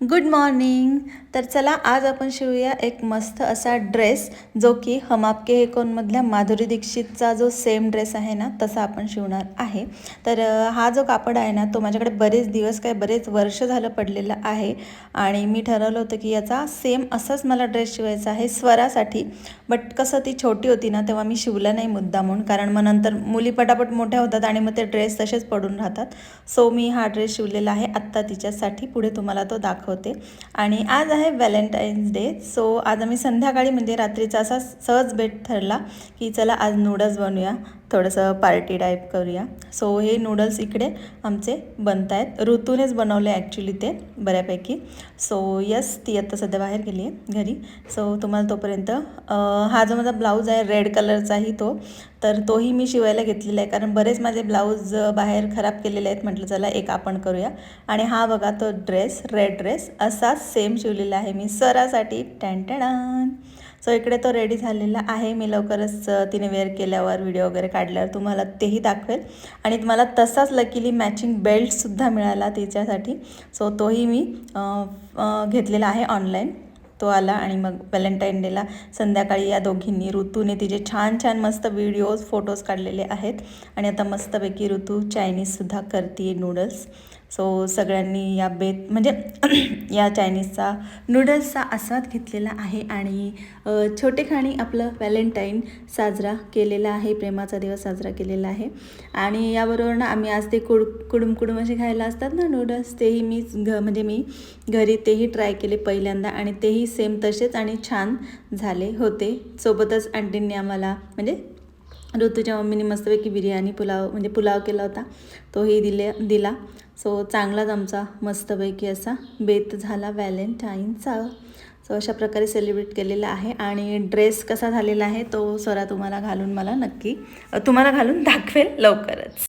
Good morning. तर चला आज आपण शिवूया एक मस्त असा ड्रेस, जो की हम आपके है कौनमधल्या माधुरी दीक्षितचा जो सेम ड्रेस आहे ना तसा आपण शिवणार आहे. तर हा जो कापड आहे ना तो माझ्याकडे बरेच दिवस बरेच वर्ष झालं पडलेलं आहे आणि मी ठरवलं होतं की याचा सेम असाच मला ड्रेस शिवायचा आहे स्वरासाठी. बट कसं ती छोटी होती ना तेव्हा मी शिवलं नाही मुद्दामून, कारण मग नंतर मुली पटापट मोठ्या होतात आणि मग ते ड्रेस तसेच पडून राहतात. सो मी हा ड्रेस शिवलेला आहे आत्ता तिच्यासाठी, पुढे तुम्हाला तो दाखवते. आणि आज आहे व्हॅलेंटाईन्स डे. सो आज आम्ही संध्याकाळी म्हणजे रात्रीचा असा सहज बेट ठरला की चला आज नूडल्स बनवूया, थोडंसं पार्टी टाईप करूया. सो हे नूडल्स इकडे आमचे बनत आहेत, ऋतूनेच बनवले ॲक्च्युली ते बऱ्यापैकी. सो यस, ती आत्ता सध्या बाहेर गेली आहे घरी. सो तुम्हाला तोपर्यंत हा जो माझा ब्लाऊज आहे रेड कलरचाही तर तोही मी शिवायला घेतलेला आहे, कारण बरेच माझे ब्लाऊज बाहेर खराब केलेले आहेत. म्हटलं चला एक आपण करूया. आणि हा बघा तो ड्रेस, रेड ड्रेस असाच सेम शिवलेला आहे मी सरासाठी. टॅन. सो इकडे तो रेडी झालेला आहे. मी लवकरच तिने वेअर केल्यावर व्हिडिओ वगैरे काढल्यावर तुम्हाला तेही दाखवेल. आणि मला तसाच लकीली मॅचिंग बेल्टसुद्धा मिळाला तिच्यासाठी. सो तोही मी घेतलेला आहे ऑनलाईन. तो आला आणि मग व्हॅलेंटाईन डेला संध्याकाळी या दोघींनी, ऋतूने तिचे छान छान मस्त व्हिडिओज फोटोज काढलेले आहेत. आणि आता मस्तपैकी ऋतू चायनीजसुद्धा करते नूडल्स. सो सगळ्यांनी या म्हणजे या चायनीजचा नूडल्सचा आस्वाद घेतलेला आहे आणि छोटेखानी आपलं व्हॅलेंटाईन साजरा केलेला आहे, प्रेमाचा दिवस साजरा केलेला आहे. आणि याबरोबर ना आम्ही आज ते कुडूम असे खायला असतात ना नूडल्स, तेही मी घरी तेही ट्राय केले पहिल्यांदा आणि तेही सेम तसेच आणि छान झाले होते. सोबतच आंटींनी आम्हाला म्हणजे ऋतूच्या मम्मीने मस्तपैकी बिर्याणी पुलाव केला होता, तोही दिला. सो चांगलाच आमचा मस्तपैकी असा बेत झाला व्हॅलेंटाईनचा. सो अशा प्रकारे सेलिब्रेट केलेला आहे. आणि ड्रेस कसा झालेला आहे तो स्वरा तुम्हाला घालून दाखवेल लवकरच.